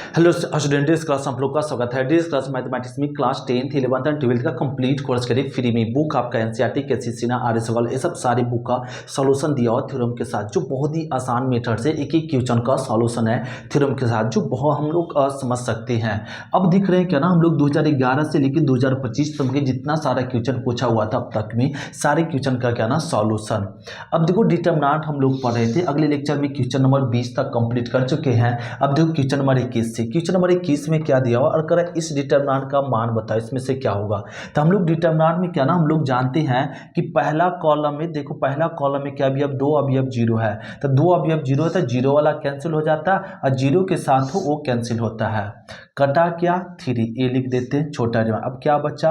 Hello student, इस class में आप लोग का स्वागत है। इस क्लास मैथमेटिक्स में class 10th 11th and 12th का कंप्लीट कोर्स करिए फ्री में। बुक आपका एनसीईआरटी केसीसी आर्य सवाल ये सब सारी बुक का सॉल्यूशन दिया हुआ थ्योरम के साथ, जो बहुत ही आसान मेथड से एक एक क्वेश्चन का सॉल्यूशन है थ्योरम के साथ, जो बहुत हम लोग समझ सकते हैं। अब दिख रहे हैं क्या ना, हम लोग 2011 से लेकर 2025 तक के जितना सारा क्वेश्चन पूछा हुआ था अब तक में सारे क्वेश्चन का क्या ना सॉल्यूशन। अब देखो डिटरमिनेंट हम लोग पढ़ रहे थे, अगले लेक्चर में क्वेश्चन नंबर 20 तक कंप्लीट कर चुके हैं। अब देखो क्वेश्चन नंबर 21 से, क्वेश्चन नंबर 21 में क्या दिया हुआ और कह इस डिटरमिनेंट का मान बताओ, इसमें से क्या होगा। तो हम लोग डिटरमिनेंट में क्या ना, हम लोग जानते हैं कि पहला कॉलम में देखो, पहला कॉलम में क्या अवयव, दो अवयव जीरो है, तो दो अवयव जीरो है तो जीरो वाला कैंसिल हो जाता है और जीरो के साथ हो वो कैंसिल होता है। कटा क्या 3, ये लिख देते हैं छोटा जमा। अब क्या बचा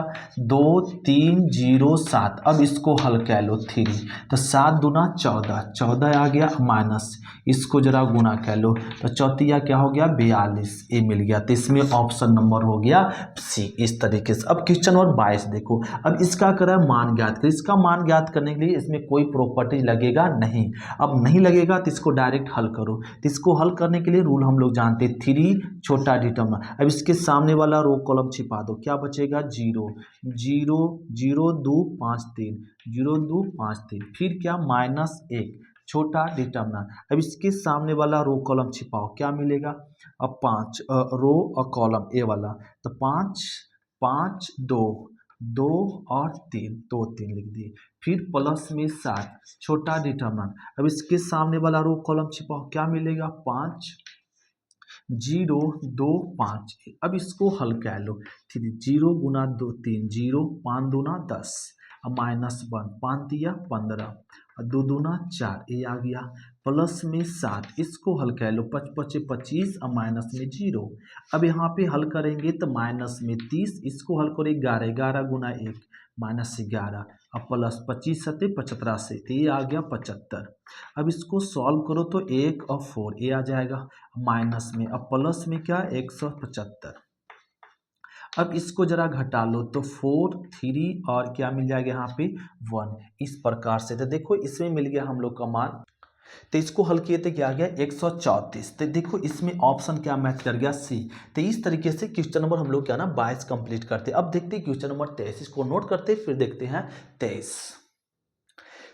2 3 0 7। अब इसको हल कह लो 3, तो 7 दूना 14, 14 आ गया माइनस, इसको जरा गुना कह लो तो चौथिया क्या हो गया 42, ये मिल गया। तो इसमें ऑप्शन नंबर हो गया सी। इस तरीके से अब क्वेश्चन नंबर 22 देखो, अब इसका करा मान ज्ञात कर। इसका मान ज्ञात करने के लिए इसमें कोई प्रॉपर्टी लगेगा नहीं। अब नहीं लगेगा तो इसको डायरेक्ट हल करो। तो इसको हल करने के लिए रूल हम लोग जानते हैं 3 छोटा डिटरमिनेंट। अब इसके सामने वाला रो कॉलम छिपा दो, क्या बचेगा 0 0 0 2 5 3 0 2 5 3, फिर क्या -1 छोटा डिटरमिनेंट। अब इसके सामने वाला रो कॉलम छिपाओ, क्या मिलेगा। अब 5 रो और कॉलम ए वाला, तो 5 5 2 2 और 3, 2 3 लिख दिए, फिर प्लस में 7 छोटा डिटरमिनेंट। अब इसके सामने वाला रो कॉलम छिपाओ, क्या मिलेगा 5 0 2 5। अब इसको हल कह लो, 3 0 गुना 2 3 0, 5 दूना 10, अब -1 5 दिया 15 और 2 दूना 4, ये आ गया प्लस में 7, इसको हल कर लो 5 5 25 और माइनस में 0। अब यहाँ पे हल करेंगे तो माइनस में 30, इसको हल करो 11 11 गुना 1 -11 और प्लस 25 सत्ते 75 से, तो ये आ गया 75। अब इसको सॉल्व करो तो 1 और 4 ये आ जाएगा माइनस में, अब प्लस में क्या 175। अब इसको जरा घटा लो तो 4 3 और क्या मिल जाएगा यहाँ पे 1। इस प्रकार से तो देखो इसमें मिल गया हम लोग का मान। तो इसको हल किए थे क्या आ गया 134। तो देखो इसमें ऑप्शन क्या मैच कर गया सी। तो इस तरीके से क्वेश्चन नंबर हम लोग क्या ना 22 कंप्लीट करते। अब देखते हैं क्वेश्चन नंबर 23, इसको नोट करते फिर देखते हैं 23।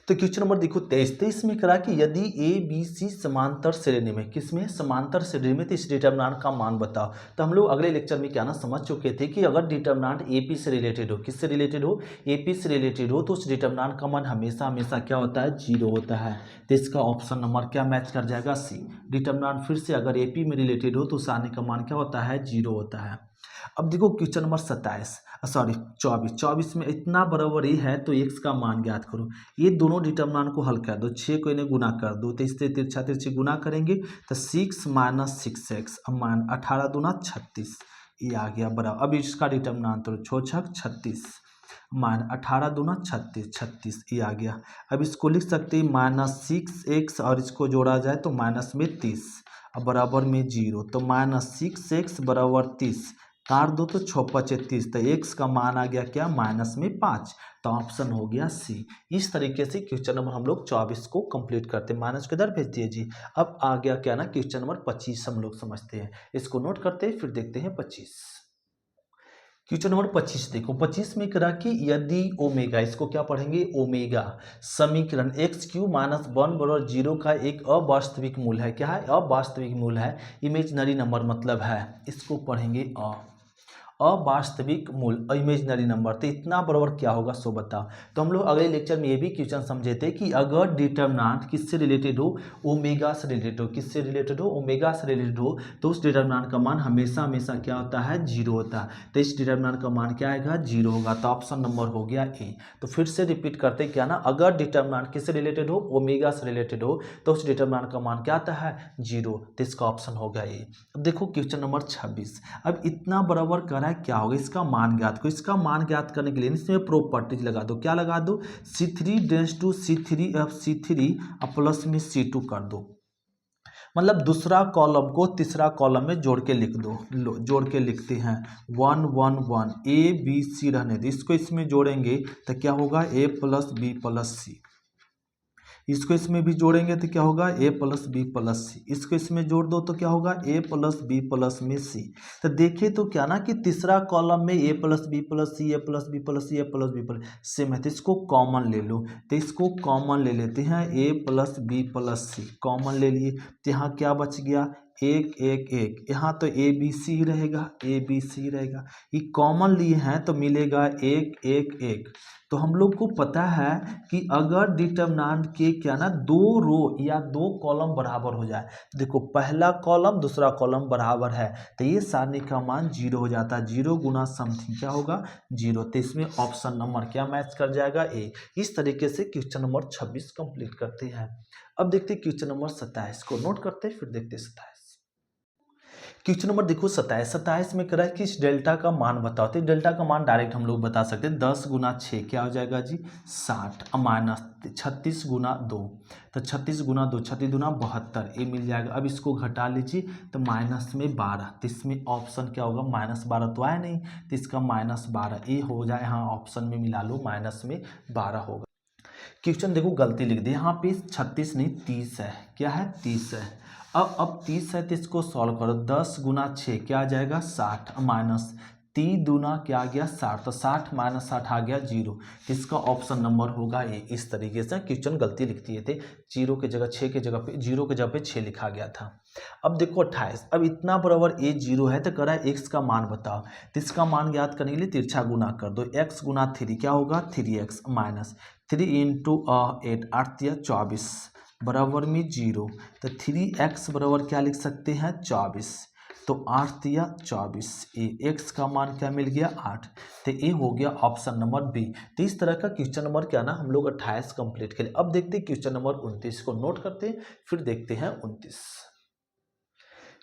तो क्वेश्चन नंबर देखो 23 में करा कि यदि ए बी सी समांतर श्रेणी में, किसमें समांतर श्रेणी में, तो इस डिटरमिनेंट का मान बताओ। तो हम लोग अगले लेक्चर में क्या ना समझ चुके थे कि अगर डिटरमिनेंट एपी से रिलेटेड हो, किससे रिलेटेड हो, एपी से रिलेटेड हो, तो उस डिटरमिनेंट का मान हमेशा हमेशा क्या होता है 0 होता है। तो इसका ऑप्शन नंबर क्या मैच कर जाएगा सी। डिटरमिनेंट फिर से अगर एपी में रिलेटेड हो तो उस आने का मान क्या होता है 0 होता है। अब देखो क्वेश्चन नंबर 24 में इतना बराबर ही है तो x का मान ज्ञात करो। ये दोनों डिटरमिनेंट को हल कर दो, 6 को इन्हें गुना कर दो, तो इससे तिरछा तिरछी गुना करेंगे तो 6 - 6x, अब मान 18 दूना 36, ये आ गया बराबर। अब इसका डिटरमिनेंट तो 6 6 36 मान 18 दूना 36 36, ये आ गया। अब इसको लिख सकते हैं -6x और इसको जोड़ा जाए तो माइनस में 30, अब बराबर में 0, तो -6x बराबर 30, काट दो तो 6 5 30, तो x का मान आ गया क्या माइनस में 5। तो ऑप्शन हो गया सी। इस तरीके से क्वेश्चन नंबर हम लोग 24 को कंप्लीट करते हैं। माइनस किधर भेज दिए जी। अब आ गया क्या ना क्वेश्चन नंबर 25 हम लोग समझते हैं, इसको नोट करते हैं फिर देखते हैं 25। क्वेश्चन नंबर 25 देखो, 25 में करा कि यदि ओमेगा, इसको क्या पढ़ेंगे ओमेगा, समीकरण x³ - 1 बराबर 0 का एक अवास्तविक मूल है। क्या है अवास्तविक मूल है, इमेजिनरी नंबर मतलब है, इसको पढ़ेंगे अवास्तविक मूल इमेजिनरी नंबर। तो इतना बराबर क्या होगा सो बताओ। तो हम लोग अगले लेक्चर में ये भी क्वेश्चन समझे थे कि अगर डिटरमिनेंट किससे रिलेटेड हो, ओमेगा से रिलेटेड हो, किससे रिलेटेड हो ओमेगा से रिलेटेड हो, तो उस डिटरमिनेंट का मान हमेशा हमेशा क्या होता है 0 होता है। तो इस डिटरमिनेंट का मान क्या आएगा 0 होगा। तो ऑप्शन नंबर हो गया ए। तो फिर से रिपीट करते क्या ना, अगर डिटरमिनेंट किससे रिलेटेड हो ओमेगा से रिलेटेड हो तो उस डिटरमिनेंट का मान क्या आता है 0। तो इसका ऑप्शन हो गया ए। अब देखो क्वेश्चन नंबर 26, अब इतना बराबर करा है क्या होगा इसका मान ज्ञात को। इसका मान ज्ञात करने के लिए इसमें प्रॉपर्टीज लगा दो, क्या लगा दो C3 tends to C3 plus में C2 कर दो। मतलब दूसरा कॉलम को तीसरा कॉलम में जोड़ के लिख दो। लो जोड़ के लिखते हैं 1 1 1 A B C रहने दो, इसको इसमें जोड़ेंगे तो क्या होगा A + B + C। इसको इसमें भी जोड़ेंगे तो क्या होगा a प्लस बी प्लस सी, इसको इसमें जोड़ दो तो क्या होगा a प्लस बी प्लस में सी। तो देखिए तो क्या ना कि तीसरा कॉलम में a plus B plus C, A plus B plus C, A plus B plus same है, तो इसको कॉमन ले लो। तो इसको कॉमन ले लेते हैं, a plus B plus C common ले लिए, तो यहाँ क्या बच गया एक एक एक, यहाँ तो ए बी सी रहेगा, ए बी सी रहेगा, ये कॉमन लिए हैं तो मिलेगा एक एक एक। तो हम लोग को पता है कि अगर डिटर्मिनेंट के क्या ना दो रो या दो कॉलम बराबर हो जाए, देखो पहला कॉलम दूसरा कॉलम बराबर है तो ये सारणी का मान 0 हो जाता है, 0 गुना समथिंग क्या होगा 0। तो इसमें ऑप्शन नंबर क्या मैच कर जाएगा ए। इस तरीके से क्वेश्चन नंबर 26 कंप्लीट करते हैं। अब देखते हैं क्वेश्चन नंबर 27 को नोट करते हैं, फिर देखते हैं 27। क्वेश्चन नंबर देखो 27 में कह रहा है कि इस डेल्टा का मान बताओ। तो डेल्टा का मान डायरेक्ट हम लोग बता सकते हैं, 10 गुना 6 क्या हो जाएगा जी 60, माइनस 36 गुना 2, तो 36 गुना 2 36 दूना 72, ये मिल जाएगा। अब इसको घटा लीजिए तो माइनस में 12, तो इसमें ऑप्शन क्या होगा -12 तो आया नहीं, तो इसका -12 ये हो जाए, हाँ ऑप्शन में मिला लो माइनस में 12 होगा। क्वेश्चन देखो गलती लिख दी यहाँ पे, 36 नहीं 30 है, क्या है 30 है। अब 30 है तो इसको सॉल्व करो, 10 गुना 6 क्या आ जाएगा 60, माइनस 3 दूना क्या आ गया 60, तो 60 माइनस 60 आ गया 0, इसका ऑप्शन नंबर होगा ए। इस तरीके से क्वेश्चन गलती लिख दिए थे, 0 के जगह 6 के जगह पे 0 के जगह पे 6 लिखा गया था। अब देखो 28, अब इतना बराबर ए 0 है तो कह रहा है एक्स का मान बताओ। तो इसका मान ज्ञात करने के लिए तिरछा गुना कर दो, x गुना 3 क्या होगा 3x, माइनस 3 इंटू 8 8 या 24 बराबर में 0, तो 3x बराबर क्या लिख सकते हैं 24, तो 8 या 24, ए x का मान क्या मिल गया 8, तो ये हो गया ऑप्शन नंबर बी। तो इस तरह का क्वेश्चन नंबर क्या ना हम लोग 28 कंप्लीट करें। अब देखते हैं क्वेश्चन नंबर 29 को नोट करते हैं, फिर देखते हैं 29।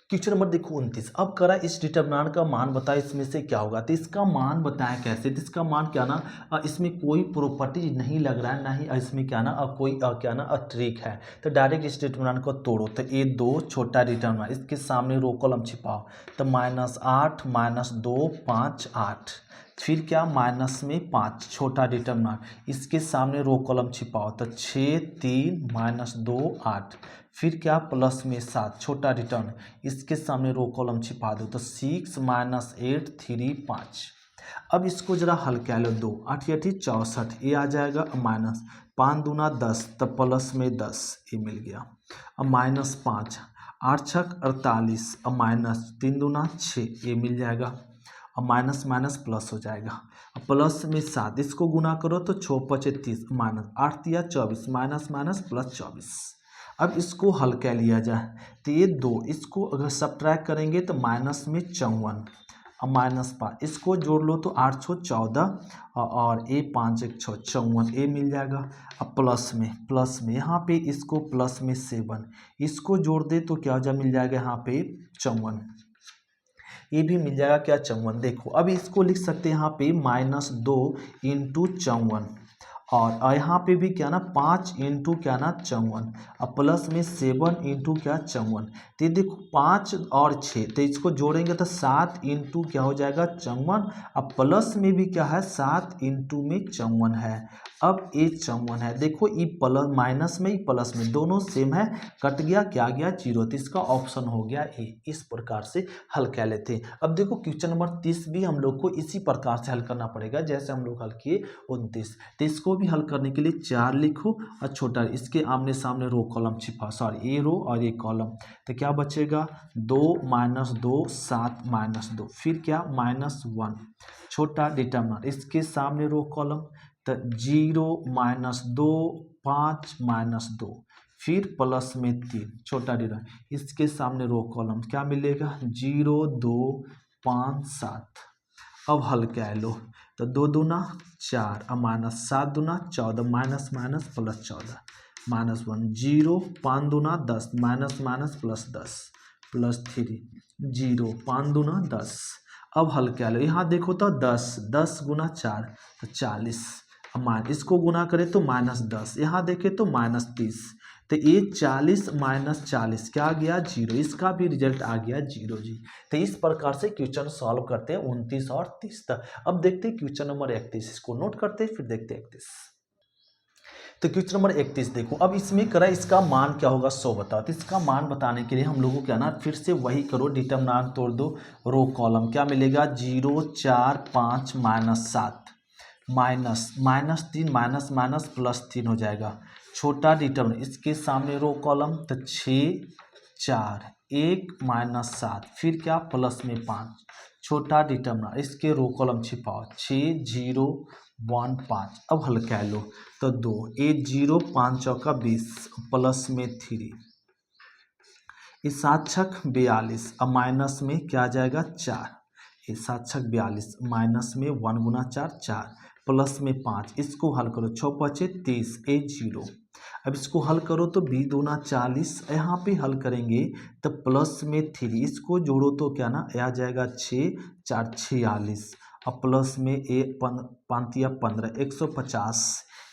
क्वेश्चन नंबर देखो 29, अब करा इस डिटर्मिनेंट का मान बताए, इसमें से क्या होगा। तो इसका मान बताया कैसे, तो इसका मान क्या ना इसमें कोई प्रॉपर्टी नहीं लग रहा है, ना ही इसमें क्या ना कोई क्या ना ट्रिक है। तो डायरेक्ट इस डिटर्मिनेंट को तोड़ो, तो ये 2 छोटा डिटर्मिनेंट, इसके सामने रो कॉलम छिपाओ, तो -8 -2 5 8, फिर क्या माइनस में 5 छोटा डिटर्मिनेंट, इसके सामने रो कॉलम छिपाओ, तो 6 3 -2 8, फिर क्या प्लस में 7 छोटा रिटर्न, इसके सामने रो कॉलम छिपा दो, तो 6 -8 3 5। अब इसको जरा हल क्या लो, 2 8 8 64, ये आ जाएगा माइनस 5 दूना 10, तो प्लस में 10 ये मिल गया। अब -5 8 6 48, अब माइनस 3 दूना 6 ये मिल जाएगा। अब माइनस माइनस प्लस हो जाएगा, अब प्लस में 7 इसको गुना करो तो 6 5 30, माइनस 8 या 24, माइनस माइनस प्लस 24। अब इसको हल क्या लिया जाए, तो ये 2 इसको अगर सब्ट्रैक्ट करेंगे तो माइनस में 54, अब -5 इसको जोड़ लो तो 8 6 14 और ए 5 1 6 54 ए मिल जाएगा। अब प्लस में यहाँ पे इसको प्लस में 7 इसको जोड़ दे तो क्या जा मिल जाएगा यहाँ पे 54, ये भी मिल जाएगा क्या 54। देखो अब इसको लिख सकते हैं यहाँ पे -2 इंटू 54, और यहाँ पे भी क्या ना 5 इंटू क्या ना 54, अब प्लस में 7 इंटू क्या 54, तो देखो 5 और 6 तो इसको जोड़ेंगे तो 7 इंटू क्या हो जाएगा 54, अब प्लस में भी क्या है 7 इंटू में 54 है। अब ये 54 है, देखो ये प्लस माइनस में ही प्लस में दोनों सेम है, कट गया क्या गया 0, तो इसका ऑप्शन हो गया ए। इस प्रकार से हल कर लेते हैं। अब देखो क्वेश्चन नंबर 30 भी हम लोग को इसी प्रकार से हल करना पड़ेगा जैसे हम लोग हल किए 29। तो इसको भी हल करने के लिए 4 लिखो और छोटा इसके आमने सामने रो कॉलम छिपा, सॉरी ये रो और ये कॉलम, तो क्या बचेगा 2 -2 7 -2, फिर क्या -1 छोटा डिटर्मिनेंट, इसके सामने रो कॉलम, तो 0 -2 5 -2, फिर प्लस में 3 छोटा डिटर्मिनेंट, इसके सामने रो कॉलम क्या मिलेगा 0 2 5 7। अब हल क्या है लो, तो 2 दूना 4 और माइनस 7 दूना 14, माइनस माइनस प्लस 14, -1 0 5 दूना 10, माइनस माइनस प्लस 10 प्लस 3 0 5 दूना 10। अब हल क्या लो, यहाँ देखो तो 10 गुना 4 तो 40, मान इसको गुना करें तो -10, यहाँ देखें तो -30, तो ये 40 -40 क्या आ गया 0, इसका भी रिजल्ट आ गया 0 जी। तो इस प्रकार से क्वेश्चन सॉल्व करते हैं 29 और 30 तक। अब देखते हैं क्वेश्चन नंबर 31, इसको नोट करते हैं फिर देखते हैं 31। तो क्वेश्चन नंबर 31 देखो, अब इसमें करा इसका मान क्या होगा 100 बताओ। तो इसका मान बताने के लिए हम लोगों को क्या ना फिर से वही करो, डिटरमिनेंट तोड़ दो, रो कॉलम क्या मिलेगा 0 4 5 -7 -3 माइनस +3 हो जाएगा। छोटा डिटरमिनेंट इसके सामने रो कॉलम तो 6 4 1 -7 फिर क्या प्लस में 5 छोटा डिटरमिनेंट इसके रो कॉलम छिपाओ 6 0 1 5। अब हल कह लो तो 2 8 0 5 चौका 20 प्लस में 3 इस 7 छक 42 अब माइनस में क्या आ जाएगा 4 ये 7 छक 42 माइनस में 1 गुना 4 4 प्लस में 5 इसको हल करो 6 5 30 8 0। अब इसको हल करो तो 2 दूना 40 यहाँ पे हल करेंगे तो प्लस में 3 इसको जोड़ो तो क्या ना आ जाएगा 6 4 46 अब प्लस में 5 या 15 150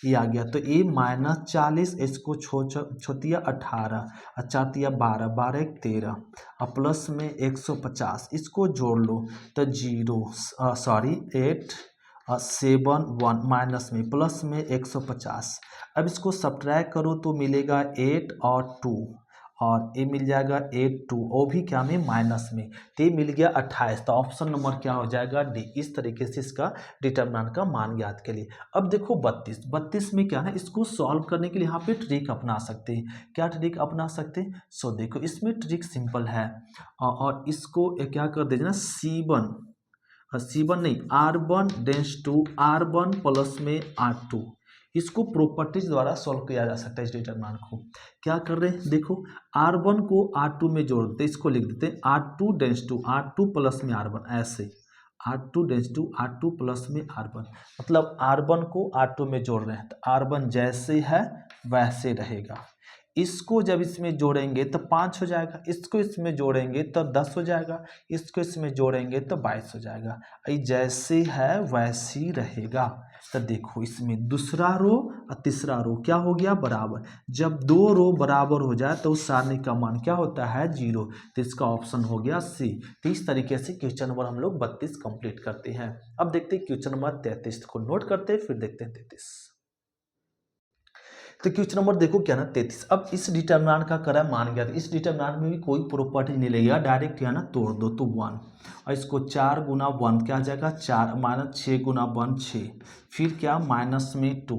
ये आ गया। तो ये -40 इसको छोतिया 18 और 4 तिया 12 12 1 13 और प्लस में 150 इसको जोड़ लो तो 8 7 1 माइनस में प्लस में 150। अब इसको सब्ट्रैक्ट करो तो मिलेगा 8 और 2 और ये मिल जाएगा 8 2 वो भी क्या में माइनस में, तो ये मिल गया 28। तो ऑप्शन नंबर क्या हो जाएगा डी। इस तरीके से इसका डिटरमिनेंट का मान ज्ञात के लिए। अब देखो 32 में क्या है इसको सॉल्व करने के लिए यहाँ पे ट्रिक अपना सकते हैं। क्या ट्रिक अपना सकते हैं? सो देखो इसमें ट्रिक सिंपल है और इसको क्या कर दीजिए ना C1 नहीं R1 dense to R1 plus में R2 इसको प्रॉपर्टीज द्वारा सॉल्व किया जा सकता है। इस डिटरमिनेंट को क्या कर रहे हैं देखो R1 को R2 में जोड़ देते इसको लिख देते हैं R2 dense to R2 plus में R1 ऐसे R2 dense to R2 plus में R1 मतलब R1 को R2 में जोड़ रहे हैं तो R1 जैसे है वैसे रहेगा। इसको जब इसमें जोड़ेंगे तो 5 हो जाएगा, इसको इसमें जोड़ेंगे तो 10 हो जाएगा, इसको इसमें जोड़ेंगे तो 22 हो जाएगा। ये जैसे है वैसी रहेगा। तो देखो इसमें दूसरा रो और तीसरा रो क्या हो गया बराबर। जब 2 रो बराबर हो जाए तो उस सारणी का मान क्या होता है 0। तो इसका ऑप्शन हो गया सी। तो इस तरीके से क्वेश्चन नंबर हम लोग 32 कंप्लीट करते हैं। अब देखते हैं क्वेश्चन नंबर 33 को नोट करते हैं फिर देखते हैं 33। तो क्वेश्चन नंबर देखो क्या ना 33। अब इस डिटरमिनेंट का करा मान गया, इस डिटरमिनेंट में भी कोई प्रॉपर्टी नहीं लगेगा, डायरेक्ट क्या ना तोड़ दो तो 1 और इसको 4 गुना 1 क्या आ जाएगा 4 माइनस 6 गुना 1 6 फिर क्या माइनस में 2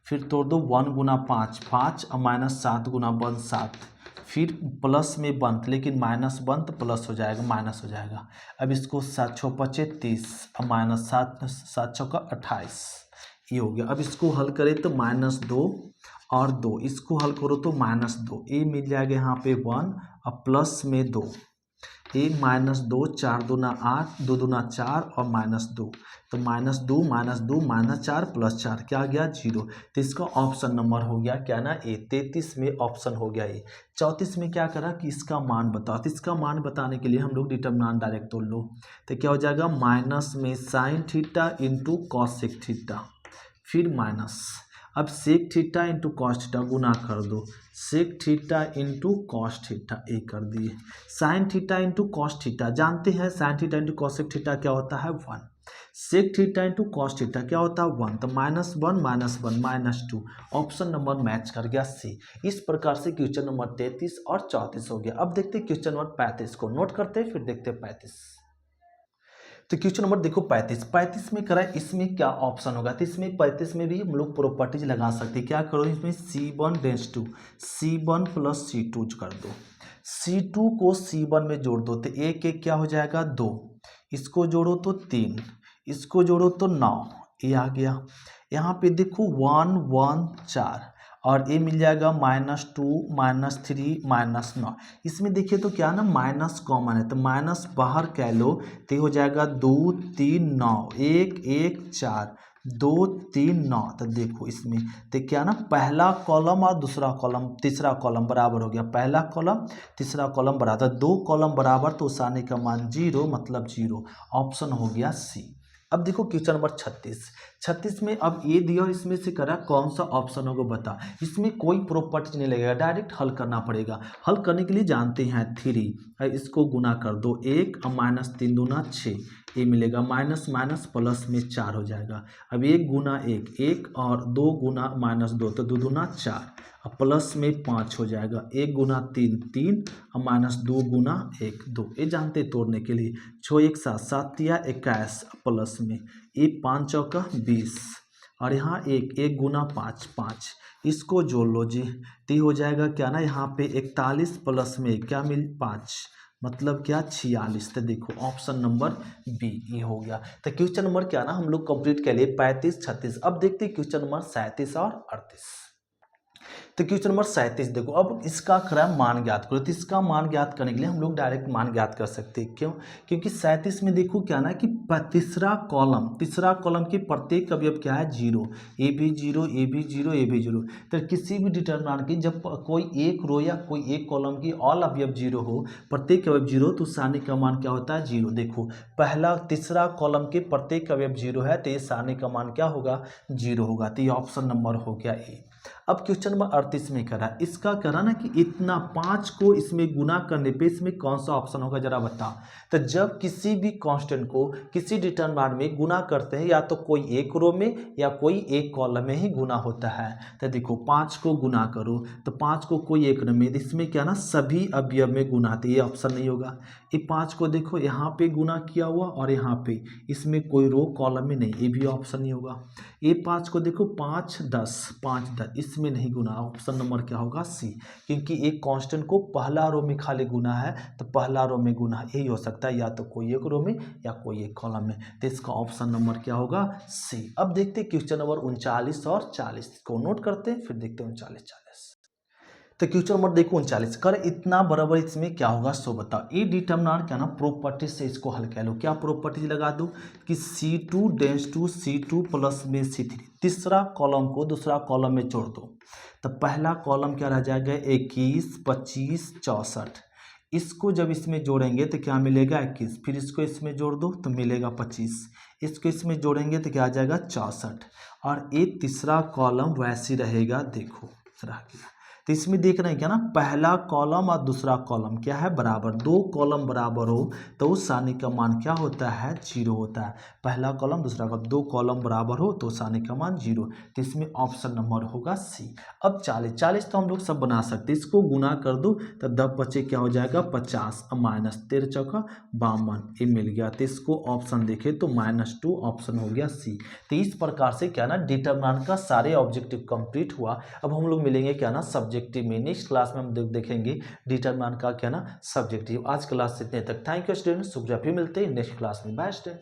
फिर तोड़ दो 1 गुना 5 5 और माइनस 7 गुना 1 7 फिर प्लस में 1 लेकिन माइनस 1 तो प्लस हो जाएगा माइनस हो जाएगा। अब इसको 7 6 5 30 और माइनस 7 7 6 का 28 ये हो गया। अब इसको हल करें तो -2 और 2 इसको हल करो तो -2 ये मिल जाएगा यहाँ पे 1 और प्लस में 2 ये -2 4 दूना 8 2 दूना 4 और -2 तो -2 -4 प्लस 4 क्या आ गया 0। तो इसका ऑप्शन नंबर हो गया क्या ना ए। 33 में ऑप्शन हो गया ए। 34 में क्या करा कि इसका मान बताओ। तो इसका मान बताने के लिए हम लोग डिटरमिनेंट डायरेक्ट तोड़ लो तो क्या हो जाएगा माइनस में sine theta into cosec theta फिर माइनस अब sec theta into cos theta गुना कर दो sec theta into cos theta ए कर दिए। Sine theta into cos theta जानते हैं sine theta into cosec theta क्या होता है 1। Sec theta into cos theta क्या होता है 1 तो -1 -2 ऑप्शन नंबर मैच कर गया सी। इस प्रकार से क्वेश्चन नंबर 33 और 34 हो गया। अब देखते हैं क्वेश्चन नंबर 35 को नोट करते हैं फिर देखते हैं 35। तो क्वेश्चन नंबर देखो 35 में करा इसमें क्या ऑप्शन होगा। तो इसमें 35 में भी हम लोग प्रॉपर्टीज लगा सकते हैं। क्या करो इसमें C1 dense to C1 plus C2 कर दो C2 को C1 में जोड़ दो तो एक एक क्या हो जाएगा 2 इसको जोड़ो तो 3 इसको जोड़ो तो 9 ये आ गया। यहाँ पे देखो 1 1 4 और ये मिल जाएगा -2 -3 -9। इसमें देखिए तो क्या ना माइनस कॉमन है तो माइनस बाहर कह लो तो हो जाएगा 2 3 9 1 1 4 2 3 9। तो देखो इसमें तो क्या ना पहला कॉलम और दूसरा कॉलम तीसरा कॉलम बराबर हो गया। पहला कॉलम तीसरा कॉलम बराबर 2 कॉलम बराबर तो उस आने का मान 0 मतलब 0 ऑप्शन हो गया सी। अब देखो क्वेश्चन नंबर 36 में अब ये दिया और इसमें से करा कौन सा ऑप्शन होगा बता। इसमें कोई प्रॉपर्टी नहीं लगेगा, डायरेक्ट हल करना पड़ेगा। हल करने के लिए जानते हैं 3 इसको गुना कर दो 1 और -3 दूना 6, ये मिलेगा माइनस माइनस प्लस में 4 हो जाएगा। अब 1 गुना 1 1 और 2 गुना -2 तो 2 दूना 4 और प्लस में 5 हो जाएगा। 1 गुना 3 3 और -2 गुना 1 2, ये जानते तोड़ने के लिए 6 1 7 7 या 21 प्लस में ये 5 चौका 20 और यहाँ 1 गुना 5 5, इसको जोड़ लो जी तो हो जाएगा क्या ना, यहाँ पे 41 प्लस में क्या मिल 5 मतलब क्या 46। तो देखो ऑप्शन नंबर बी ये हो गया। तो क्वेश्चन नंबर क्या ना हम लोग कंप्लीट कर लिए 35 36। अब देखते हैं क्वेश्चन नंबर 37 और 38। तो क्वेश्चन नंबर 37 देखो, अब इसका खरा मान ज्ञात करो। तो इसका मान ज्ञात करने के लिए हम लोग डायरेक्ट मान ज्ञात कर सकते हैं। क्यों? क्योंकि 37 में देखो क्या ना कि तीसरा कॉलम की प्रत्येक अवयव क्या है 0, ए भी 0 ए भी 0 ए भी 0। तो किसी भी डिटरमिनेंट की जब कोई एक रो या कोई एक कॉलम की ऑल अवयव 0 हो, प्रत्येक अवयव 0, तो सारणी का मान क्या होता है 0। देखो पहला तीसरा कॉलम के प्रत्येक अवयव 0 है तो ये सारणी का मान क्या होगा 0 होगा। तो ये ऑप्शन नंबर हो गया ए। अब क्वेश्चन नंबर 38 में करा, इसका करा ना कि इतना 5 को इसमें गुना करने पे इसमें कौन सा ऑप्शन होगा जरा बता। तो जब किसी भी कांस्टेंट को किसी डिटरमिनेंट में गुना करते हैं या तो कोई एक रो में या कोई एक कॉलम में ही गुना होता है। तो देखो 5 को गुना करो तो 5 को कोई एक रो में, इसमें क्या ना सभी अवयव में गुना, तो ये ऑप्शन नहीं होगा। ये 5 को देखो यहाँ पे गुना किया हुआ और यहाँ पे, इसमें कोई रो कॉलम में नहीं, ये भी ऑप्शन नहीं होगा। ये 5 को देखो 5 10 5 10, इसमें नहीं गुना, ऑप्शन नंबर क्या होगा सी। क्योंकि एक कांस्टेंट को पहला रो में खाली गुना है तो पहला रो में गुना यही हो सकता है, या तो कोई एक रो में या कोई एक कॉलम में। तो इसका ऑप्शन नंबर क्या होगा सी। अब देखते हैं क्वेश्चन नंबर 39 और 40 को नोट करते हैं, फिर देखते हैं 39 40। तो क्वेश्चन नंबर देखो 39 कर इतना बराबर इसमें क्या होगा सो बताओ। ये डिटरमिनेंट क्या ना प्रॉपर्टी से इसको हल कर लो। क्या प्रॉपर्टी लगा दो कि C2 dense to C2 plus में C3, तीसरा कॉलम को दूसरा कॉलम में जोड़ दो। तो पहला कॉलम क्या रह जाएगा 21 25 64, इसको जब इसमें जोड़ेंगे तो क्या मिलेगा 21, फिर इसको इसमें जोड़ दो तो मिलेगा 25, इसको इसमें जोड़ेंगे तो क्या आ जाएगा 64 और ये तीसरा कॉलम वैसे रहेगा। देखो रह गया। तो इसमें देख रहे हैं क्या ना पहला कॉलम और दूसरा कॉलम क्या है बराबर, दो कॉलम बराबर हो तो उस सारणी का मान क्या होता है 0 होता है। पहला कॉलम दूसरा कॉलम, दो कॉलम बराबर हो तो सारणी का मान 0, तो इसमें ऑप्शन नंबर होगा सी। अब 40 तो हम लोग सब बना सकते हैं, इसको गुना कर दो तो 10 बचे क्या हो जाएगा 50 और माइनस 13 चौका 52, ये मिल गया। तो इसको ऑप्शन देखे तो -2 ऑप्शन हो गया सी। तो इस प्रकार से क्या ना डिटरमिनेंट का सारे ऑब्जेक्टिव कंप्लीट हुआ। अब हम लोग मिलेंगे क्या ना सब्जेक्टिव में, नेक्स्ट क्लास में हम देखेंगे डिटरमिनेंट का क्या ना सब्जेक्टिव। आज क्लास से इतने तक, थैंक यू स्टूडेंट, शुक्रिया, फिर मिलते हैं नेक्स्ट क्लास में, बाय स्टूडेंट।